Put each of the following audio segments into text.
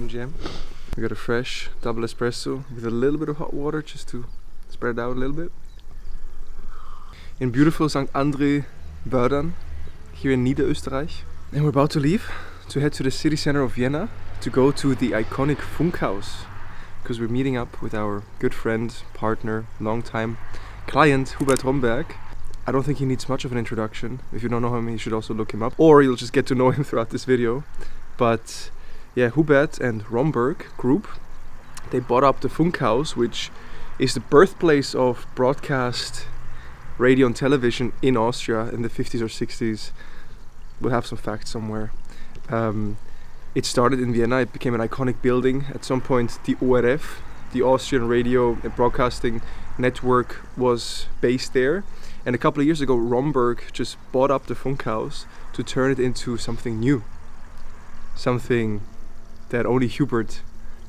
AM jam. We got a fresh double espresso with a little bit of hot water just to spread it out a little bit. In beautiful St. André Bördern, here in Niederösterreich. And we're about to leave to head to the city center of Vienna to go to the iconic Funkhaus, because we're meeting up with our good friend, partner, long-time client Hubert Rhomberg. I don't think he needs much of an introduction. If you don't know him, you should also look him up, or you'll just get to know him throughout this video. But yeah, Hubert and Rhomberg group, they bought up the Funkhaus, which is the birthplace of broadcast radio and television in Austria in the 50s or 60s. We'll have some facts somewhere. It started in Vienna, it became an iconic building. At some point the ORF, the Austrian Radio and Broadcasting Network, was based there. And a couple of years ago Rhomberg just bought up the Funkhaus to turn it into something new. Something that only Hubert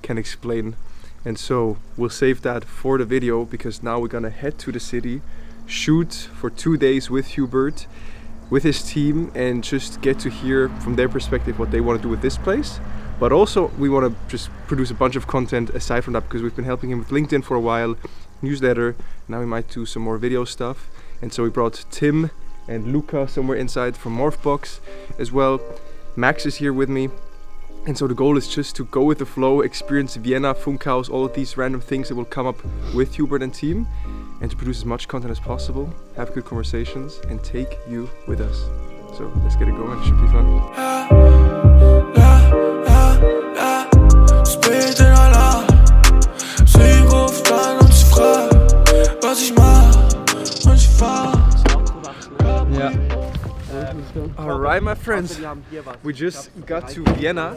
can explain. And so we'll save that for the video, because now we're gonna head to the city, shoot for 2 days with Hubert, with his team, and just get to hear from their perspective what they want to do with this place. But also we want to just produce a bunch of content aside from that, because we've been helping him with LinkedIn for a while, newsletter, now we might do some more video stuff. And so we brought Tim and Luca somewhere inside from Morphbox as well. Max is here with me. And so the goal is just to go with the flow, experience Vienna, Funkhaus, all of these random things that will come up with Hubert and team, and to produce as much content as possible, have good conversations, and take you with us. So let's get it going, it should be fun. Alright my friends, we just got to Vienna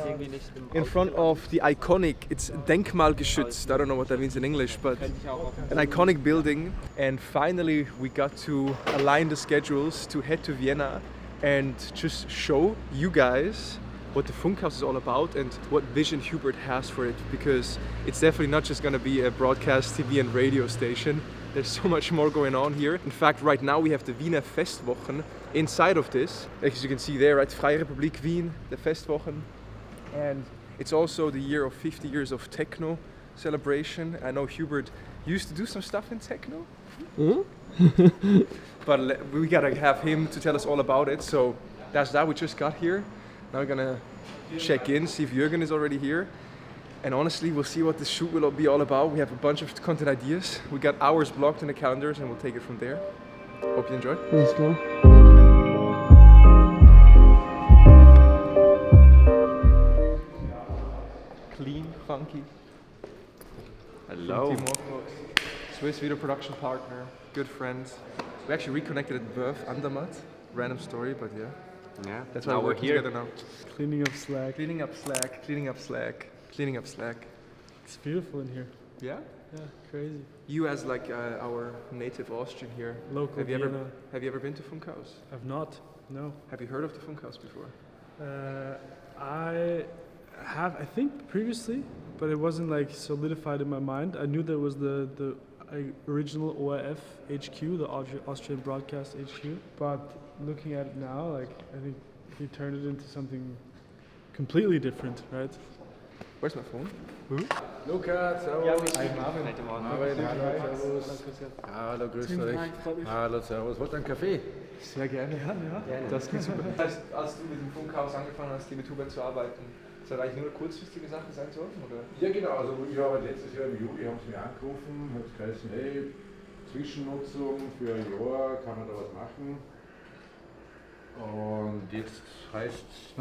in front of the iconic, it's Denkmalgeschützt, I don't know what that means in English, but an iconic building. And finally we got to align the schedules to head to Vienna and just show you guys what the Funkhaus is all about and what vision Hubert has for it, because it's definitely not just going to be a broadcast TV and radio station. There's so much more going on here. In fact, right now we have the Wiener Festwochen inside of this. As you can see there, right? Freie Republik Wien, the Festwochen. And it's also the year of 50 years of techno celebration. I know Hubert used to do some stuff in techno. Mm-hmm. But we gotta have him to tell us all about it. So that's that, we just got here. Now we're gonna check in, see if Jürgen is already here. And honestly, we'll see what this shoot will be all about. We have a bunch of content ideas. We got hours blocked in the calendars and we'll take it from there. Hope you enjoy. Let's go. Clean, funky. Hello. Swiss video production partner, good friends. We actually reconnected at birth, Andermatt. Random story, but yeah. Yeah, That's now why we're here together now. Cleaning up Slack. Cleaning up Slack, cleaning up Slack, cleaning up Slack. It's beautiful in here. Yeah? Yeah, crazy. You as like our native Austrian here. Local Have you ever been to Funkhaus? I've not, no. Have you heard of the Funkhaus before? I have, I think previously, but it wasn't like solidified in my mind. I knew there was the original ORF HQ, the Austrian Broadcast HQ, but looking at it now, like I think he turned it into something completely different, right? Where's my phone? Luca, servus. Hi Marvin. Marvin, hallo, servus. Hallo, grüß euch. Hallo, servus. Wollt ihr einen Kaffee? Sehr gerne. Ja. Das geht super. Das heißt, als du mit dem Funkhaus angefangen hast, hier mit Hubert zu arbeiten, soll eigentlich nur eine kurzfristige Sache sein sollen, oder? Ja, genau. Also ich habe letztes Jahr im Juli haben sie mich angerufen, hat geheißen, hey, Zwischennutzung für ein Jahr, kann man da was machen? Und jetzt heißt es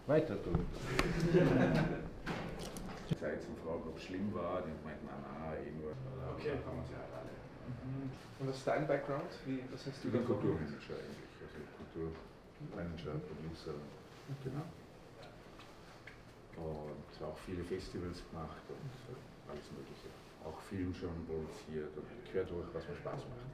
weiter tun. Zeit zum Fragen, ob es schlimm war, die meinten, na, nur, okay, kann man sie halt alle. Und was ist dein Background? Was hast du Ich bin da? Kulturmanager eigentlich, also Kulturmanager, Producer, genau. Und auch viele Festivals gemacht und alles Mögliche. Auch Film schon produziert und quer durch, was mir Spaß macht.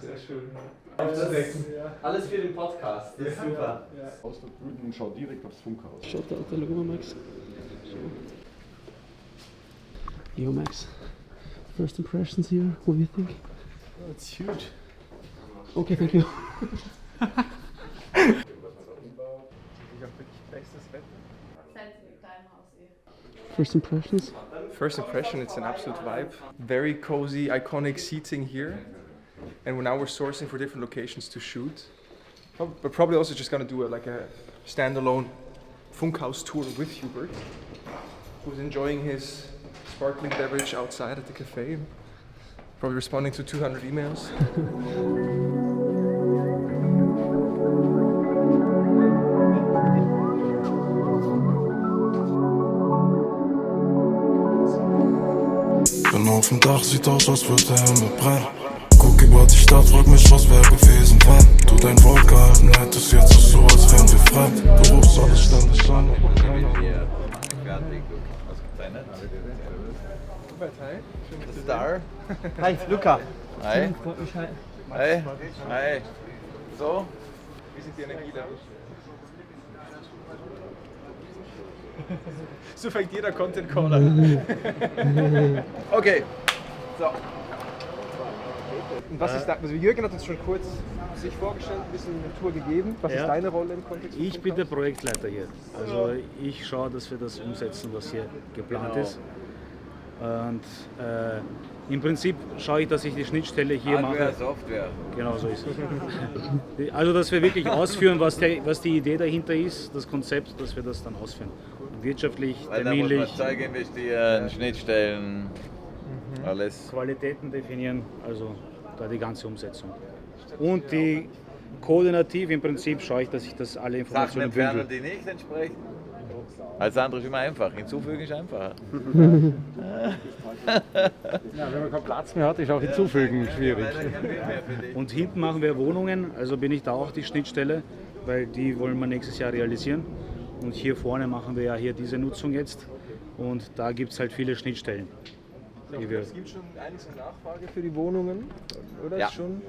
Sehr schön. Alles für den Podcast, das ist super. Ja. Aus der Brücken und schau direkt aufs Funkhaus. Schaut da, look mal, Max. So. Yo, Max. First impressions here. What do you think? Oh, it's huge. Okay, thank you. Ich habe wirklich bestes Wetter. Seid ihr mit deinem Haus eh? First impressions? First impression, it's an absolute vibe. Very cozy, iconic seating here. And now we're sourcing for different locations to shoot. But probably also just gonna do a standalone Funkhaus tour with Hubert, who's enjoying his sparkling beverage outside at the cafe. Probably responding to 200 emails. Bin auf dem Dach, sieht aus, als würde der Himmel brennen. Guck über die Stadt, frag mich, was wär gewesen, wenn du dein Wort gehalten hättest. Jetzt ist so, als wären wir fremd. Du rufst alles ständig an, aber keiner. Star. Hi, Luca. Hi. Hi. Hi. So? Wie sind die Energielevels? So fängt jeder Content Call an. Okay. So. Und was ist da? Also Jürgen hat uns schon kurz sich vorgestellt, ein bisschen eine Tour gegeben. Was ist deine Rolle im Kontext? Ich bin der Projektleiter hier. Also ich schaue, dass wir das umsetzen, was hier geplant ist. Und im Prinzip schaue ich, dass ich die Schnittstelle hier mache. Software. Genau so ist es. Also dass wir wirklich ausführen, was die Idee dahinter ist, das Konzept, dass wir das dann ausführen. Wirtschaftlich, terminlich. Da muss man Zeug investieren, Schnittstellen, alles. Qualitäten definieren, also da die ganze Umsetzung. Und die koordinativ im Prinzip schaue ich, dass ich das alle Sachen Informationen entfernen, bündel. die nicht entsprechen. Alles andere ist immer einfach. Hinzufügen ist einfacher. Ja, wenn man keinen Platz mehr hat, ist auch hinzufügen schwierig. Und hinten machen wir Wohnungen, also bin ich da auch die Schnittstelle, weil die wollen wir nächstes Jahr realisieren. Und hier vorne machen wir ja hier diese Nutzung jetzt und da gibt es halt viele Schnittstellen. Es gibt schon einiges an Nachfrage für die Wohnungen, oder? Ja. Schon?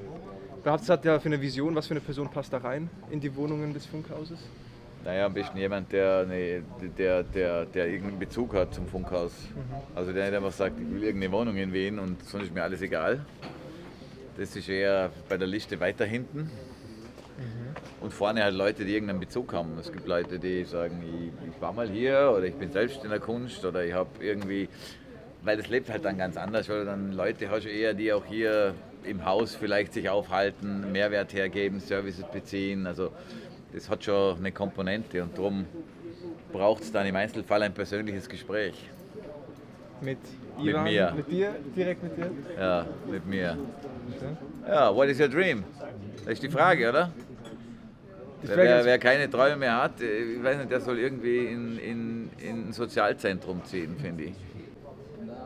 Was hat der für eine Vision, was für eine Person passt da rein in die Wohnungen des Funkhauses? Naja, am besten jemand, der irgendeinen Bezug hat zum Funkhaus. Also der nicht einfach sagt, ich will irgendeine Wohnung in Wien und sonst ist mir alles egal. Das ist eher bei der Liste weiter hinten. Und vorne halt Leute, die irgendeinen Bezug haben. Es gibt Leute, die sagen, ich war mal hier oder ich bin selbst in der Kunst oder ich habe irgendwie, weil das lebt halt dann ganz anders, weil dann Leute hast du eher, die auch hier im Haus vielleicht sich aufhalten, Mehrwert hergeben, Services beziehen. Also das hat schon eine Komponente und darum braucht es dann im Einzelfall ein persönliches Gespräch. Mit Ivan, mir. Mit dir? Direkt mit dir? Ja, mit mir. Ja, what is your dream? Das ist die Frage, oder? Wer keine Träume mehr hat, ich weiß nicht, der soll irgendwie in ein Sozialzentrum ziehen, finde ich.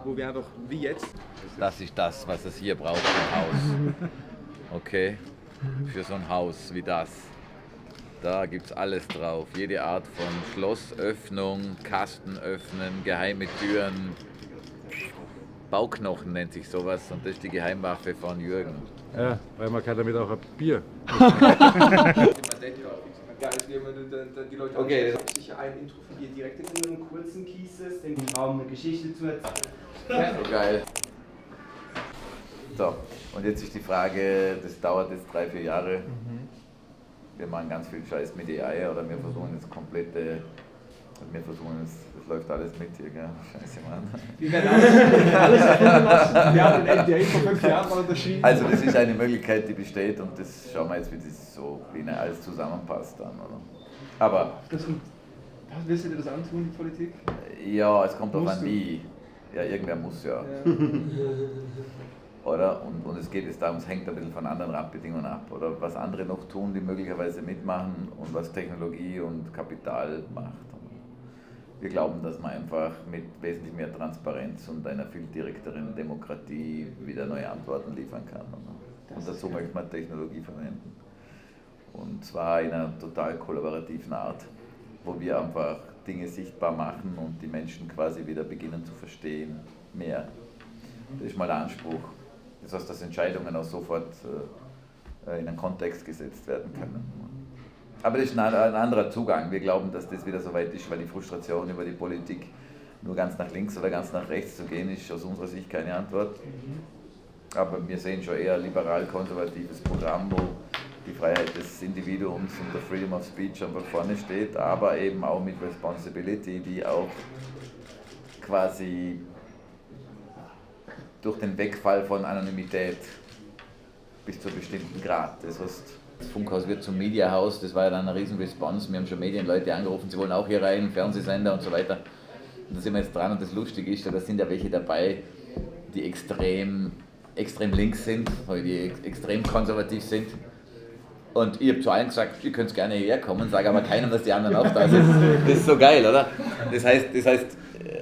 Wo wir einfach, wie jetzt, Das ist das, was es hier braucht im Haus. Okay? Für so ein Haus wie das. Da gibt es alles drauf. Jede Art von Schlossöffnung, Kasten öffnen, geheime Türen. Bauknochen nennt sich sowas und das ist die Geheimwaffe von Jürgen. Ja, weil man kann damit auch ein Bier. die Leute Okay. sicher ein Intro für die direkt in einen kurzen Pieces, den Raum eine Geschichte zu erzählen. So geil. So, und jetzt ist die Frage, das dauert jetzt 3-4 Jahre. Wir machen ganz viel Scheiß mit AI oder wir versuchen jetzt das läuft alles mit hier, gell? Scheiße, Mann. Wir werden alles erfinden lassen. Wir haben den NDA vor 5 Jahren mal unterschrieben. Also das ist eine Möglichkeit, die besteht und das schauen wir jetzt, wie alles zusammenpasst dann, oder? Aber Willst du dir das antun, die Politik? ja, es kommt auch Musst an du? die. Ja, irgendwer muss ja. Oder? Und es geht jetzt darum, es hängt ein bisschen von anderen Randbedingungen ab. Oder was andere noch tun, die möglicherweise mitmachen und was Technologie und Kapital macht. Wir glauben, dass man einfach mit wesentlich mehr Transparenz und einer viel direkteren Demokratie wieder neue Antworten liefern kann. Und dazu möchte man Technologie verwenden. Und zwar in einer total kollaborativen Art, wo wir einfach Dinge sichtbar machen und die Menschen quasi wieder beginnen zu verstehen, mehr. Das ist mal der Anspruch. Das heißt, dass Entscheidungen auch sofort in einen Kontext gesetzt werden können. Aber das ist ein anderer Zugang. Wir glauben, dass das wieder so weit ist, weil die Frustration über die Politik, nur ganz nach links oder ganz nach rechts zu gehen, ist aus unserer Sicht keine Antwort. Aber wir sehen schon eher ein liberal-konservatives Programm, wo die Freiheit des Individuums und der Freedom of Speech einfach vorne steht, aber eben auch mit Responsibility, die auch quasi durch den Wegfall von Anonymität bis zu einem bestimmten Grad. Das heißt, das Funkhaus wird zum Mediahaus, das war ja dann eine riesen Response. Wir haben schon Medienleute angerufen, sie wollen auch hier rein, Fernsehsender und so weiter. Und da sind wir jetzt dran und das Lustige ist, da sind ja welche dabei, die extrem links sind, weil die extrem konservativ sind. Und ich habe zu allen gesagt, ihr könnt gerne hierher kommen, sage aber keinem, dass die anderen auch da sind. Das ist so geil, oder? Das heißt,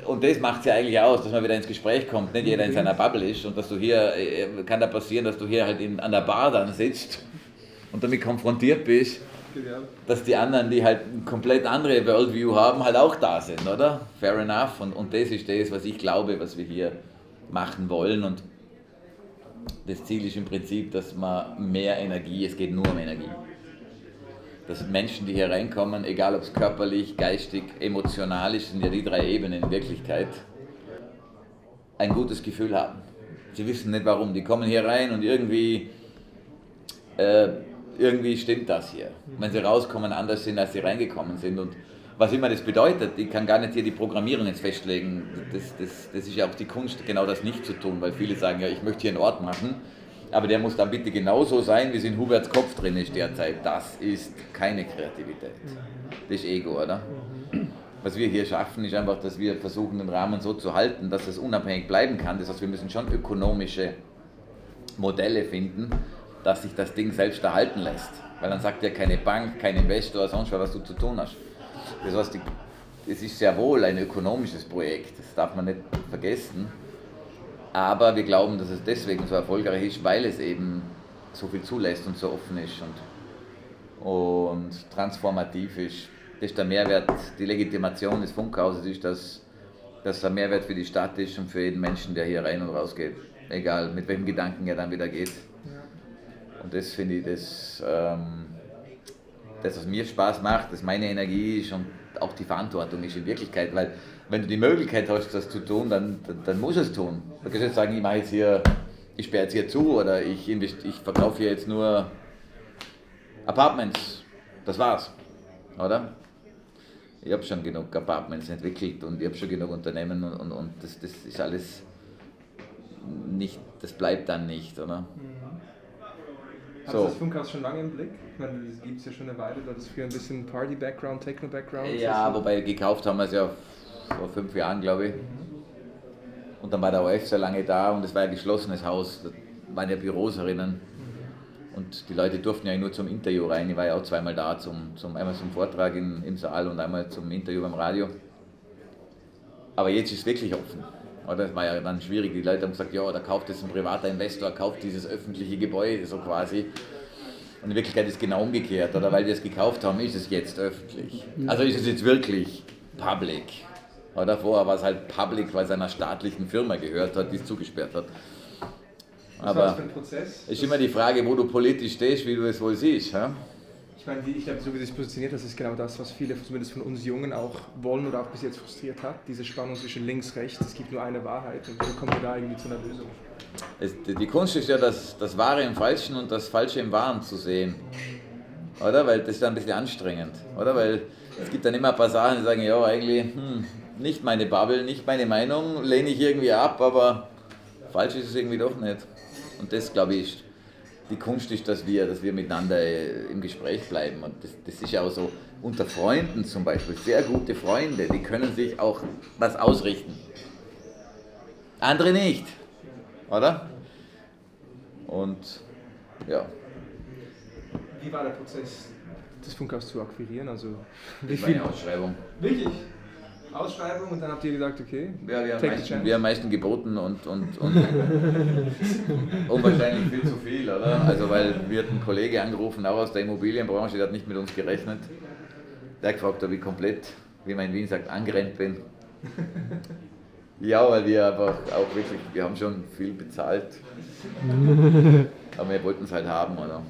und das macht es ja eigentlich aus, dass man wieder ins Gespräch kommt, nicht jeder in seiner Bubble ist und dass du hier, kann da passieren, dass du hier halt an der Bar dann sitzt und damit konfrontiert bist, dass die anderen, die halt eine komplett andere Worldview haben, halt auch da sind, oder? Fair enough. Und das ist das, was ich glaube, was wir hier machen wollen. Und das Ziel ist im Prinzip, dass man mehr Energie, es geht nur um Energie. Dass Menschen, die hier reinkommen, egal ob es körperlich, geistig, emotional ist, sind ja die 3 Ebenen in Wirklichkeit, ein gutes Gefühl haben. Sie wissen nicht warum, die kommen hier rein und irgendwie stimmt das hier. Wenn sie rauskommen, anders sind, als sie reingekommen sind. Und was immer das bedeutet, ich kann gar nicht hier die Programmierung jetzt festlegen. Das ist ja auch die Kunst, genau das nicht zu tun, weil viele sagen, ja, ich möchte hier einen Ort machen, aber der muss dann bitte genauso sein, wie es in Huberts Kopf drin ist derzeit. Das ist keine Kreativität. Das ist Ego, oder? Was wir hier schaffen, ist einfach, dass wir versuchen, den Rahmen so zu halten, dass es unabhängig bleiben kann. Das heißt, wir müssen schon ökonomische Modelle finden, dass sich das Ding selbst erhalten lässt. Weil dann sagt ja keine Bank, kein Investor, sonst was du zu tun hast. Das heißt, es ist sehr wohl ein ökonomisches Projekt, das darf man nicht vergessen. Aber wir glauben, dass es deswegen so erfolgreich ist, weil es eben so viel zulässt und so offen ist und transformativ ist. Das ist der Mehrwert, die Legitimation des Funkhauses ist, dass das ein Mehrwert für die Stadt ist und für jeden Menschen, der hier rein und raus geht. Egal, mit welchem Gedanken er dann wieder geht. Und das finde ich, das was mir Spaß macht, das meine Energie ist und auch die Verantwortung ist in Wirklichkeit, weil wenn du die Möglichkeit hast, das zu tun, dann musst du es tun. Du kannst jetzt sagen, ich sperre jetzt hier zu oder ich verkaufe hier jetzt nur Apartments. Das war's, oder? Ich habe schon genug Apartments entwickelt und ich habe schon genug Unternehmen und das ist alles nicht, das bleibt dann nicht, oder? Hast du das Funkhaus schon lange im Blick? Ich meine, das gibt es ja schon eine Weile, da das für ein bisschen Party-Background, Techno-Background. Ja, wobei gekauft haben wir es ja vor 5 Jahren, glaube ich. Und dann war der OF sehr lange da und es war ein geschlossenes Haus, da waren ja Büros erinnern. Und die Leute durften ja nur zum Interview rein. Ich war ja auch 2-mal da, einmal zum Vortrag im Saal und einmal zum Interview beim Radio. Aber jetzt ist es wirklich offen. Oder? Das war ja dann schwierig. Die Leute haben gesagt, ja, da kauft jetzt ein privater Investor, kauft dieses öffentliche Gebäude so quasi. Und in Wirklichkeit ist es genau umgekehrt. Oder weil wir es gekauft haben, ist es jetzt öffentlich. Also ist es jetzt wirklich public. Oder vorher war es halt public, weil es einer staatlichen Firma gehört hat, die es zugesperrt hat. Aber es ist immer die Frage, wo du politisch stehst, wie du es wohl siehst. Ja? Ich meine, ich glaube, so wie sich positioniert, das ist genau das, was viele, zumindest von uns Jungen, auch wollen oder auch bis jetzt frustriert hat. Diese Spannung zwischen links, rechts, es gibt nur eine Wahrheit und wie kommen wir da irgendwie zu einer Lösung? Die Kunst ist ja, das Wahre im Falschen und das Falsche im Wahren zu sehen. Oder? Weil das ist dann ein bisschen anstrengend. Oder? Weil es gibt dann immer ein paar Sachen, die sagen, ja, eigentlich nicht meine Bubble, nicht meine Meinung, lehne ich irgendwie ab, aber falsch ist es irgendwie doch nicht. Und das, glaube ich, die Kunst ist, dass wir miteinander im Gespräch bleiben. Und das ist ja auch so, unter Freunden zum Beispiel, sehr gute Freunde, die können sich auch was ausrichten. Andere nicht, oder? Und ja. Wie war der Prozess, das Funkhaus zu akquirieren? Also, wie viel Ausschreibung? Wirklich? Ausschreibung und dann habt ihr gesagt, okay, ja, wir haben am meisten geboten und unwahrscheinlich viel zu viel, oder? Also weil wir hatten einen Kollegen angerufen, auch aus der Immobilienbranche, der hat nicht mit uns gerechnet. Der hat gefragt, ob ich komplett, wie man in Wien sagt, angerannt bin. Ja, weil wir einfach auch wirklich, wir haben schon viel bezahlt, aber wir wollten es halt haben, oder?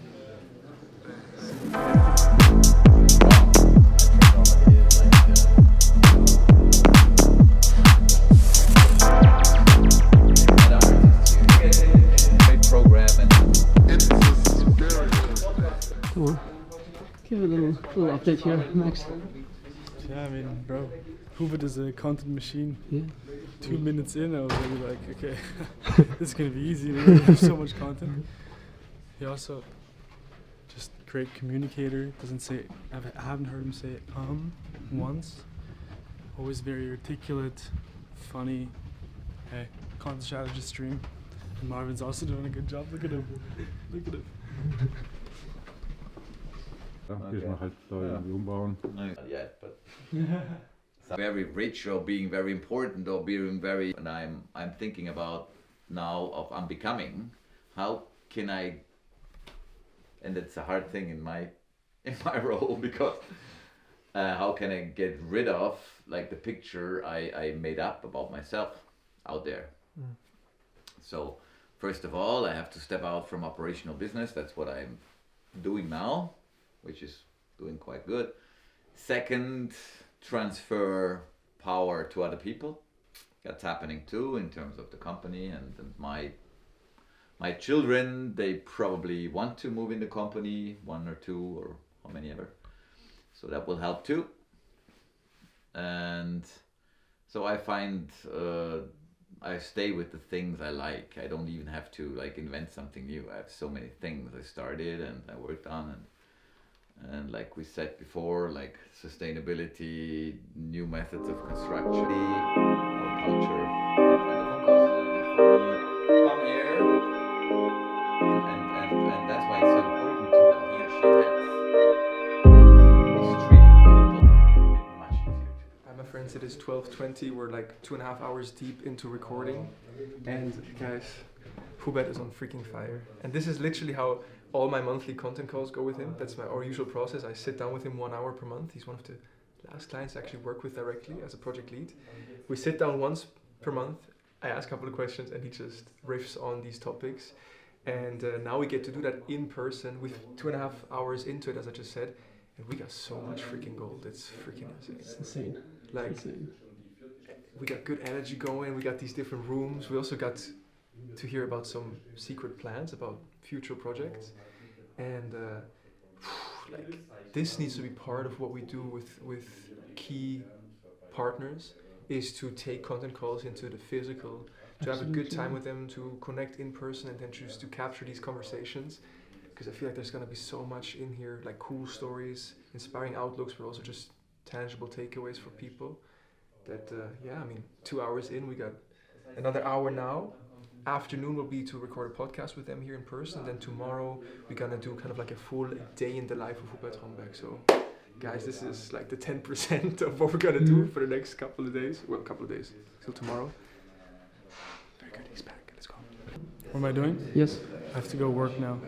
Cool. Give a little update here, Max. Yeah, I mean, bro, Hubert is a content machine. Yeah. 2 minutes in, I was already like, okay, this is gonna be easy. We have so much content. He also just great communicator. Doesn't say. I haven't heard him say once. Always very articulate, funny. Hey, content strategist stream. And Marvin's also doing a good job. Look at him. Look at him. Da müssen wir halt da irgendwie umbauen. Not yet, but very rich or being very important or being very. And I'm thinking about now of I'm becoming. How can I? And it's a hard thing in my role because how can I get rid of like the picture I made up about myself out there? So first of all, I have to step out from operational business. That's what I'm doing now, which is doing quite good. Second, transfer power to other people. That's happening too in terms of the company and my children. They probably want to move in the company, 1 or 2 or how many ever. So that will help too. And so I find I stay with the things I like. I don't even have to like invent something new. I have so many things I started and I worked on and like we said before, like sustainability, new methods of construction, our culture. Come here, and that's why it's so important to he or she has. It's treating people much easier. My friend said it's 12:20. We're like 2.5 hours deep into recording, and guys, Hubert is on freaking fire. And this is literally how all my monthly content calls go with him. That's our usual process. I sit down with him 1 hour per month. He's one of the last clients I actually work with directly as a project lead. We sit down once per month. I ask a couple of questions and he just riffs on these topics. And now we get to do that in person with 2.5 hours into it, as I just said. And we got so much freaking gold. It's freaking insane. It's insane. Like, It's insane. we got good energy going. We got these different rooms. We also got to hear about some secret plans about future projects. And like, this needs to be part of what we do with key partners, is to take content calls into the physical, to have a good time with them, to connect in person, and then just to capture these conversations. Because I feel like there's going to be so much in here, like cool stories, inspiring outlooks, but also just tangible takeaways for people. That, yeah, I mean, 2 hours in, we got another hour now. Afternoon will be to record a podcast with them here in person. Then tomorrow we're going to do kind of like a full day in the life of Hubert Rhomberg. So, guys, this is like the 10% of what we're going to do for the next couple of days. Well, couple of days, till tomorrow. Very good, he's back. Let's go. What am I doing? Yes. I have to go work now,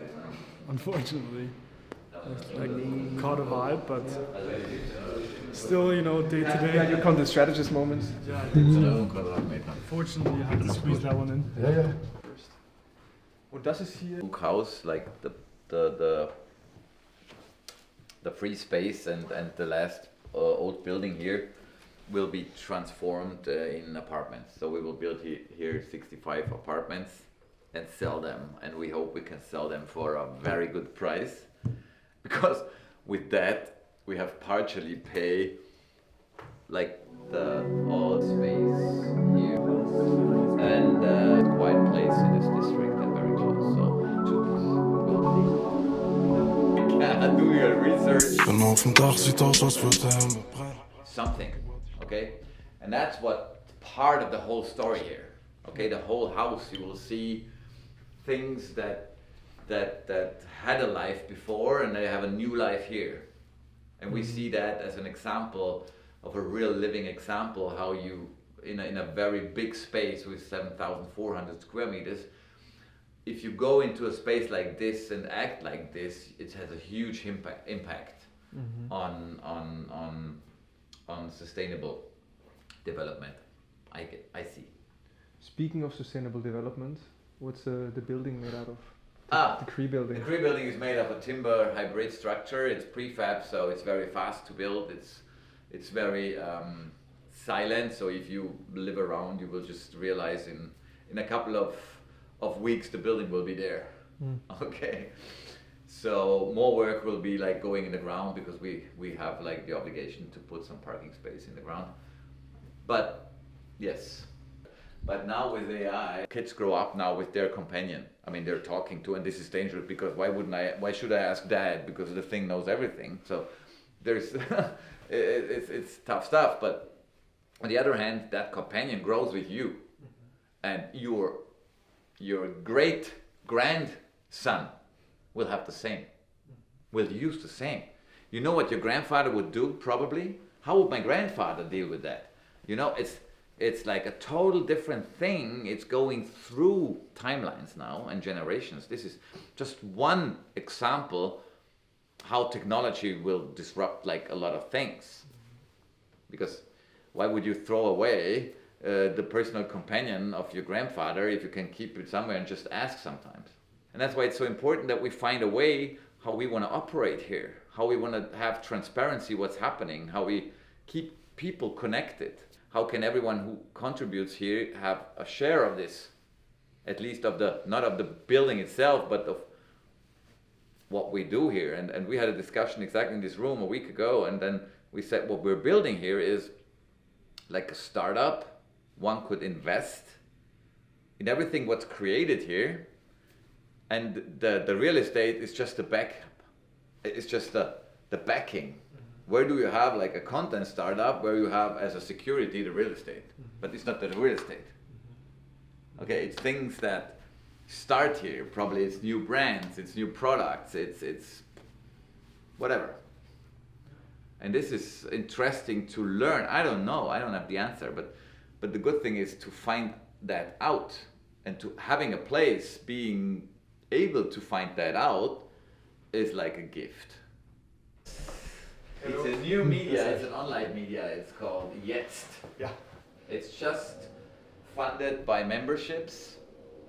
unfortunately. I caught a vibe, but still, you know, day to day. Yeah, your content strategist moments. Yeah, I think so. Unfortunately, I had to squeeze that one in. Ja, ja. Und das ist hier Funkhaus, like the free space and the last old building here will be transformed in apartments. So we will build here 65 apartments and sell them, and we hope we can sell them for a very good price, because with that we have partially pay like the all space here and a quiet place in this district and very close. So do your research. Something, okay, and that's what part of the whole story here. Okay, the whole house, you will see things that had a life before and they have a new life here, and we see that as an example of a real living example, how you in a very big space with 7,400 square meters, if you go into a space like this and act like this, it has a huge impact on sustainable development. I see. Speaking of sustainable development, what's the building made out of? The Cree building. The Cree building is made of a timber hybrid structure. It's prefab, so it's very fast to build. It's very silent, so if you live around, you will just realize in a couple of weeks the building will be there. Okay, so more work will be like going in the ground, because we have like the obligation to put some parking space in the ground. But yes. But now with AI, kids grow up now with their companion. I mean, they're talking to, and this is dangerous because why should I ask dad? Because the thing knows everything. So there's, it's tough stuff. But on the other hand, that companion grows with you, and your great grandson will have the same, will use the same. You know what your grandfather would do probably? How would my grandfather deal with that? You know, it's like a total different thing. It's going through timelines now and generations. This is just one example how technology will disrupt like a lot of things. Because why would you throw away the personal companion of your grandfather if you can keep it somewhere and just ask sometimes? And that's why it's so important that we find a way how we want to operate here, how we want to have transparency what's happening, how we keep people connected. How can everyone who contributes here have a share of this, at least of the, not of the building itself, but of what we do here. And we had a discussion exactly in this room a week ago, and then we said what we're building here is like a startup. One could invest in everything what's created here, and the real estate is just the backup. It's just the backing. Where do you have like a content startup where you have as a security the real estate, but it's not the real estate. Okay, it's things that start here. Probably it's new brands, it's new products, it's whatever. And this is interesting to learn. I don't know, I don't have the answer, but the good thing is to find that out, and to having a place, being able to find that out is like a gift. It's a new media, it's an online media, it's called Jetzt. Yeah. It's just funded by memberships.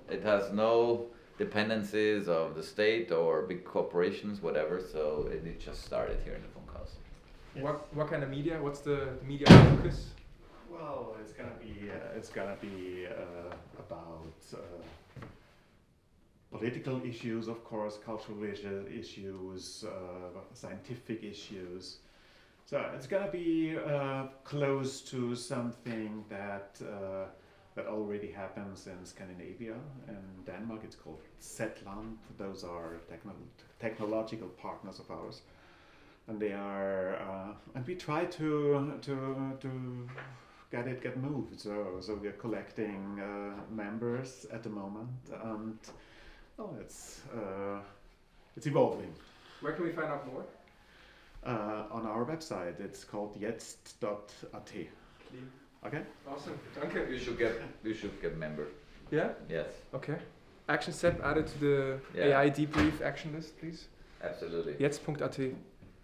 It has no dependencies of the state or big corporations, whatever, so it just started here in the Funkhaus. Yeah. What kind of media? What's the media focus? Well, it's gonna be about political issues, of course, cultural issues, scientific issues. So it's gonna be close to something that already happens in Scandinavia. In Denmark, it's called Zetland. Those are technological partners of ours, and they are, and we try to get moved. So we are collecting members at the moment, and it's evolving. Where can we find out more? On our website, it's called jetzt.at. Okay. Awesome. Danke. You should get member. Yeah? Yes. Okay. Action step added to the AI debrief action list, please. Absolutely. Jetzt.at.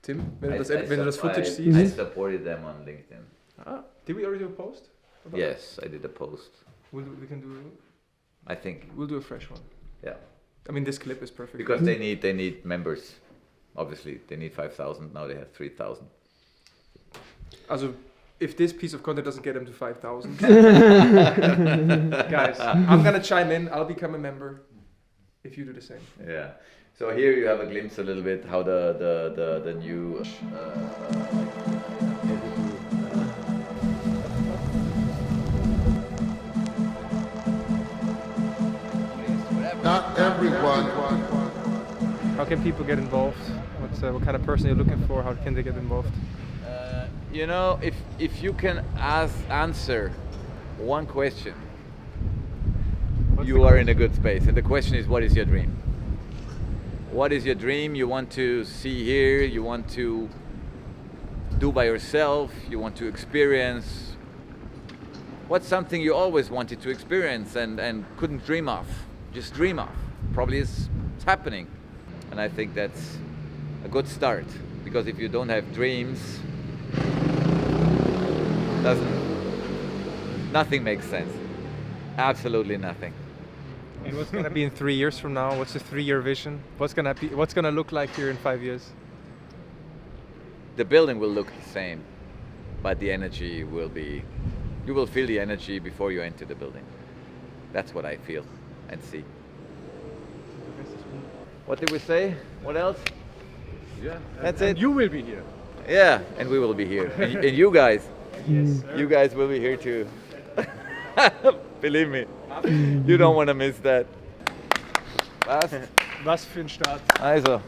Tim, wenn du das Footage I siehst. supported them on LinkedIn. Did we already do a post? Yes, I did a post. We can do. I think. We'll do a fresh one. Yeah. I mean, this clip is perfect. Because they need members. Obviously, they need 5,000. Now they have 3,000. Also, if this piece of content doesn't get them to 5,000, guys, I'm gonna chime in. I'll become a member if you do the same. Yeah. So here you have a glimpse a little bit how the new. Not everyone. How can people get involved? What kind of person you're looking for? How can they get involved? You know, if you can answer one question, you are in a good space. And the question is, what is your dream? What is your dream you want to see here? You want to do by yourself? You want to experience? What's something you always wanted to experience and couldn't dream of? Just dream of. Probably it's happening. And I think that's a good start, because if you don't have dreams, nothing makes sense. Absolutely nothing. And what's gonna be in 3 years from now? What's the 3-year vision? What's gonna look like here in 5 years? The building will look the same, but the energy will be, you will feel the energy before you enter the building. That's what I feel and see. What did we say? What else? Yeah. That's and it. You will be here. Yeah, and we will be here. And you guys. You guys will be here too. Believe me, you don't want to miss that. Was für ein Start. Also,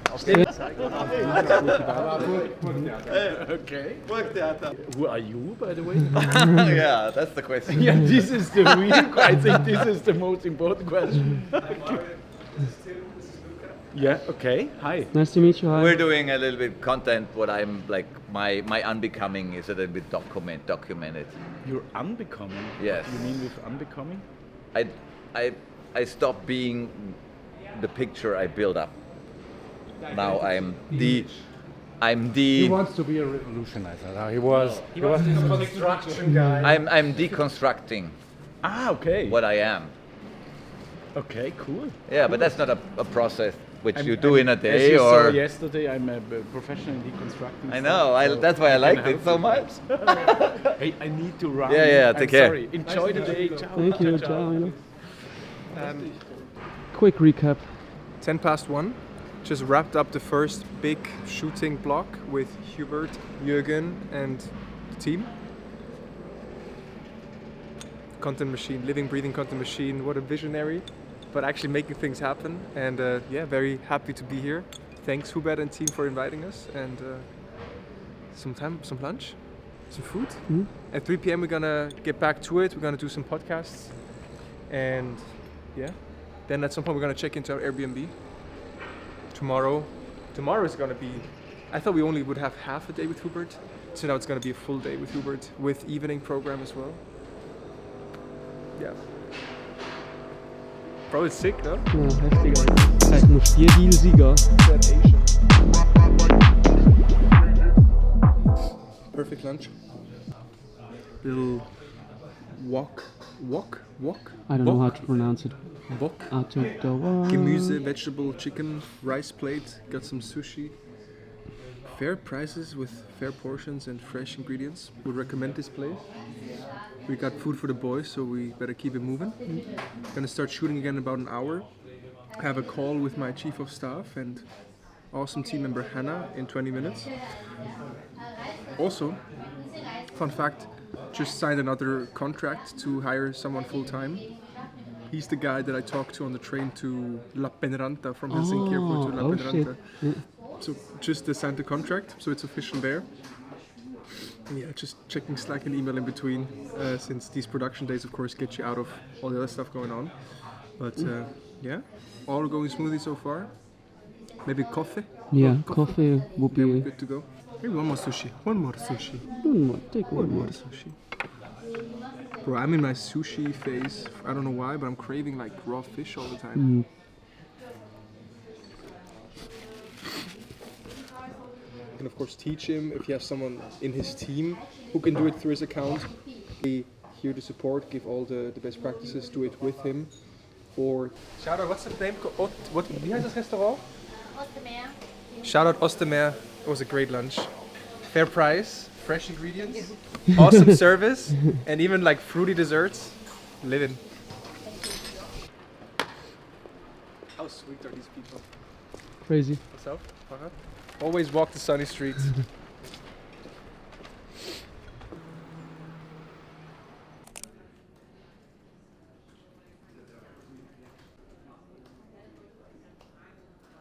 Okay. Who are you, by the way? yeah, that's the question. Yeah, this is the real. I think this is the most important question. Yeah. Okay. Hi. Nice to meet you. Hi. We're doing a little bit content. What I'm like, my unbecoming is a little bit documented. You're unbecoming. Yes. You mean with unbecoming? I stopped being the picture I build up. Now I'm the. He wants to be a revolutionizer. He was a construction guy. I'm deconstructing. Okay. What I am. Okay. Cool. Yeah, but that's not a process which you do in a As day you saw or. yesterday, I'm a professional in deconstructing. I know. stuff, so That's why I liked can it so much. Hey, I need to run. Yeah, I'm take care. Sorry. Enjoy the day. Ciao. Thank you. Ciao. Quick recap. 1:10. Just wrapped up the first big shooting block with Hubert, Jürgen, and the team. Content machine, living, breathing content machine. What a visionary, but actually making things happen. And yeah, very happy to be here. Thanks Hubert and team for inviting us. And some lunch, some food. Mm. At 3 p.m. we're gonna get back to it. We're gonna do some podcasts, and yeah, then at some point we're gonna check into our Airbnb. Tomorrow is gonna be. I thought we only would have half a day with Hubert, so now it's gonna be a full day with Hubert with evening program as well. Yeah. Bro, it's sick, no? Ja, heftiger. Zeichnungsspiel-Deal-Sieger. Perfect lunch. Little wok. I don't know how to pronounce it. Wok. Gemüse, vegetable, chicken, rice plate. Got some sushi. Fair prices with fair portions and fresh ingredients. Would recommend this place. We got food for the boys, so we better keep it moving. Gonna start shooting again in about an hour. Have a call with my chief of staff and awesome team member Hannah in 20 minutes. Also, fun fact, just signed another contract to hire someone full time. He's the guy that I talked to on the train to La Penranta from Helsinki Airport to La Penranta. Shit. So just signed the contract, so it's official there. And yeah, just checking Slack and email in between, since these production days, of course, get you out of all the other stuff going on. But yeah, all going smoothly so far. Maybe coffee? Yeah, coffee would Then we're be. good to go. Maybe one more sushi. One more sushi. Take One one more more. sushi. Bro, I'm in my sushi phase. I don't know why, but I'm craving like raw fish all the time. And of course teach him if he has someone in his team who can do it through his account. Be here to support, give all the best practices, do it with him. Or shout out, what's the name? What? Wie heißt das Restaurant? Ostermeer. Shout out Ostermeer. It was a great lunch. Fair price, fresh ingredients, awesome service, and even like fruity desserts. Living. How sweet are these people? Crazy. Yourself, Farhad? Always walk the sunny streets.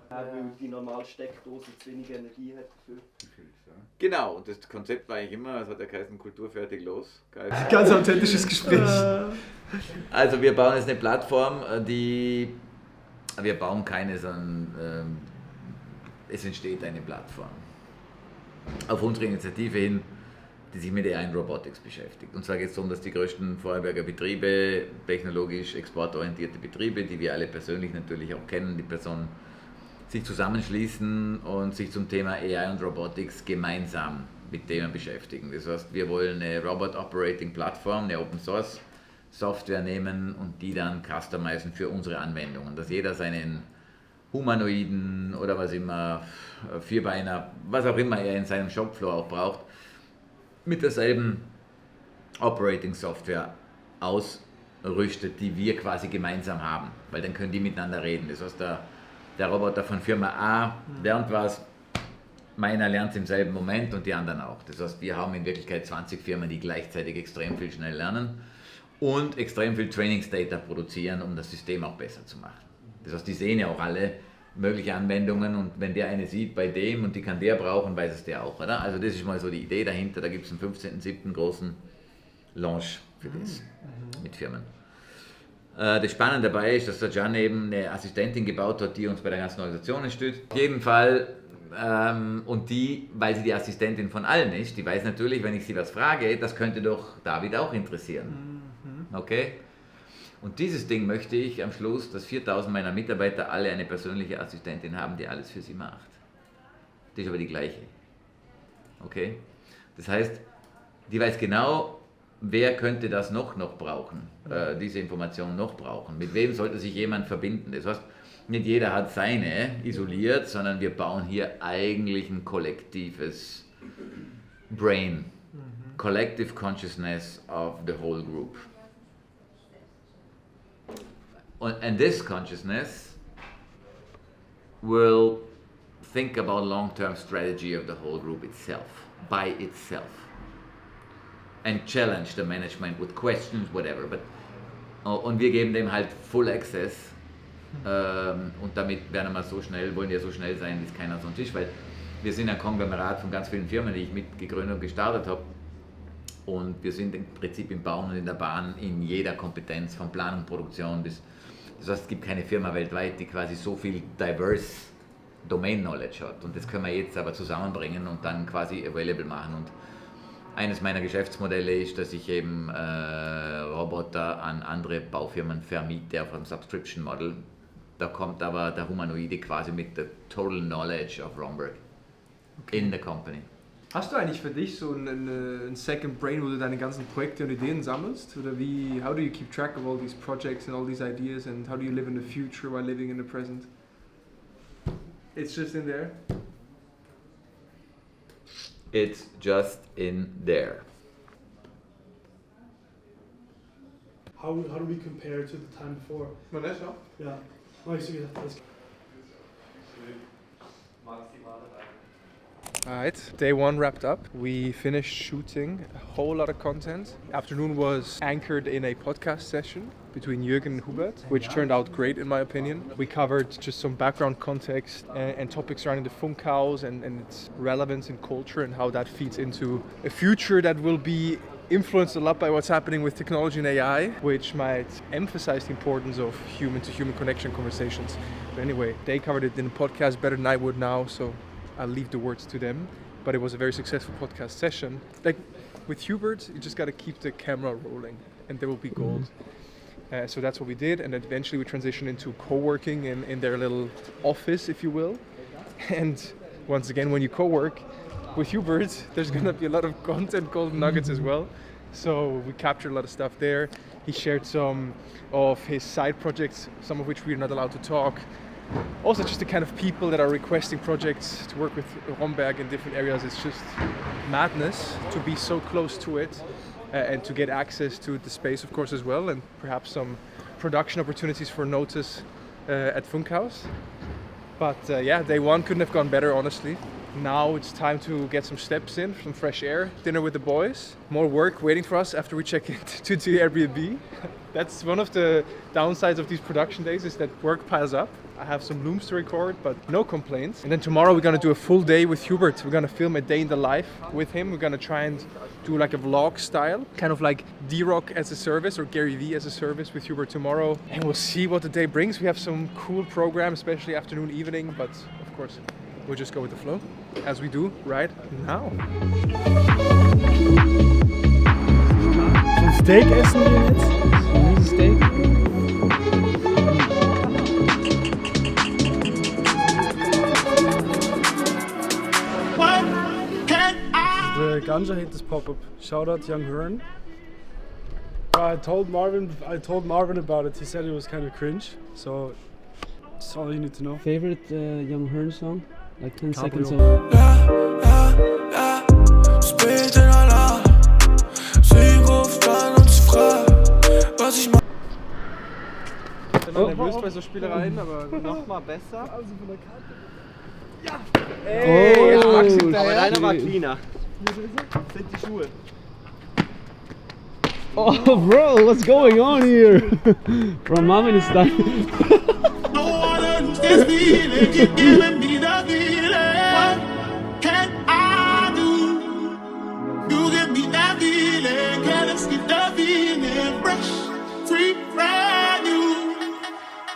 Weil die normale Steckdose zu wenig Energie hat dafür. Genau, und das Konzept war eigentlich immer, es hat ja geheißen, Kultur fertig los. Ganz authentisches Gespräch. Also wir bauen jetzt eine Plattform, wir bauen keine, sondern es entsteht eine Plattform. Auf unsere Initiative hin, die sich mit AI und Robotics beschäftigt. Und zwar geht es darum, dass die größten Vorarlberger Betriebe, technologisch exportorientierte Betriebe, die wir alle persönlich natürlich auch kennen, die Personen, sich zusammenschließen und sich zum Thema AI und Robotics gemeinsam mit Themen beschäftigen. Das heißt, wir wollen eine Robot Operating Plattform, eine Open Source Software nehmen und die dann customizen für unsere Anwendungen, dass jeder seinen Humanoiden oder was immer, Vierbeiner, was auch immer er in seinem Shopfloor auch braucht, mit derselben Operating Software ausrüstet, die wir quasi gemeinsam haben, weil dann können die miteinander reden. Das heißt, der Roboter von Firma A lernt was, meiner lernt es im selben Moment und die anderen auch. Das heißt, wir haben in Wirklichkeit 20 Firmen, die gleichzeitig extrem viel schnell lernen und extrem viel Trainingsdata produzieren, um das System auch besser zu machen. Das heißt, die sehen ja auch alle mögliche Anwendungen und wenn der eine sieht bei dem und die kann der brauchen, weiß es der auch, oder? Also das ist mal so die Idee dahinter, da gibt es am 15.07. großen Launch für das mit Firmen. Das Spannende dabei ist, dass der Can eben eine Assistentin gebaut hat, die uns bei der ganzen Organisation stützt. Auf jeden Fall, und die, weil sie die Assistentin von allen ist, die weiß natürlich, wenn ich sie was frage, das könnte doch David auch interessieren. Okay? Und dieses Ding möchte ich am Schluss, dass 4.000 meiner Mitarbeiter alle eine persönliche Assistentin haben, die alles für sie macht. Die ist aber die gleiche. Okay? Das heißt, die weiß genau, wer könnte das noch brauchen, diese Information noch brauchen. Mit wem sollte sich jemand verbinden? Das heißt, nicht jeder hat seine isoliert, sondern wir bauen hier eigentlich ein kollektives Brain, Collective Consciousness of the whole group. And this consciousness will think about long-term strategy of the whole group itself, by itself. And challenge the management with questions, whatever. Und wir geben dem halt Full Access. Und damit wollen wir so schnell sein, wie es keiner sonst ist, weil wir sind ein Konglomerat von ganz vielen Firmen, die ich mitgegründet und gestartet habe. Und wir sind im Prinzip im Bauen und in der Bahn in jeder Kompetenz, von Planung, Produktion bis. Das heißt, es gibt keine Firma weltweit, die quasi so viel diverse Domain Knowledge hat. Und das können wir jetzt aber zusammenbringen und dann quasi available machen. Und eines meiner Geschäftsmodelle ist, dass ich eben Roboter an andere Baufirmen vermiete auf einem Subscription Model. Da kommt aber der Humanoide quasi mit der Total Knowledge of Rhomberg in the company. Hast du eigentlich für dich so ein Second Brain, wo du deine ganzen Projekte und Ideen sammelst? Oder how do you keep track of all these projects and all these ideas and how do you live in the future while living in the present? It's just in there? It's just in there. How do we compare to the time before? Vanessa? Yeah. Alright, day one wrapped up. We finished shooting a whole lot of content. Afternoon was anchored in a podcast session between Jürgen and Hubert, which turned out great in my opinion. We covered just some background context and topics surrounding the Funkhaus and its relevance in culture and how that feeds into a future that will be influenced a lot by what's happening with technology and AI, which might emphasize the importance of human-to-human connection conversations. But anyway, they covered it in a podcast better than I would now, so I'll leave the words to them. But it was a very successful podcast session. Like with Hubert, you just got to keep the camera rolling and there will be gold. So that's what we did, and eventually we transitioned into co-working in their little office, if you will. And once again, when you co-work with Hubert, there's gonna be a lot of content, golden nuggets as well. So we captured a lot of stuff there. He shared some of his side projects, some of which we're not allowed to talk. Also just the kind of people that are requesting projects to work with Rhomberg in different areas. It's just madness to be so close to it and to get access to the space, of course, as well, and perhaps some production opportunities for notice at Funkhaus. But yeah, day one couldn't have gone better, honestly. Now it's time to get some steps in, some fresh air, dinner with the boys. More work waiting for us after we check into the Airbnb. That's one of the downsides of these production days, is that work piles up. I have some looms to record, but no complaints. And then tomorrow we're gonna do a full day with Hubert. We're gonna film a day in the life with him. We're gonna try and do like a vlog style, kind of like D-Rock as a service or Gary Vee as a service with Hubert tomorrow. And we'll see what the day brings. We have some cool program, especially afternoon, evening, but of course, we'll just go with the flow, as we do right now. Zum Steak essen wir jetzt? Steak? The Ganja hate this pop-up. Shout out Young Hearn. I told Marvin about it. He said it was kind of cringe. So that's all you need to know. Favorite Young Hearn song? Like 10 seconds of. Ich bin nervös bei so Spielereien, aber nochmal besser. Also von der Karte. Ja! Ey, Oh, aber deiner war cleaner. Sind die Schuhe. Oh, bro, what's going on here? Bro, Marvin is done. This feeling, keep giving me the feeling. What can I do? You give me that feeling. Can't escape the feeling. Fresh, free, brand new.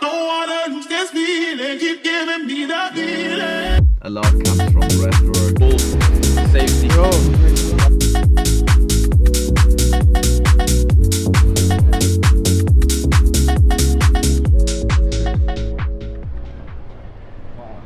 Don't wanna lose this feeling. Keep giving me the feeling. A lot comes from breathwork, safety.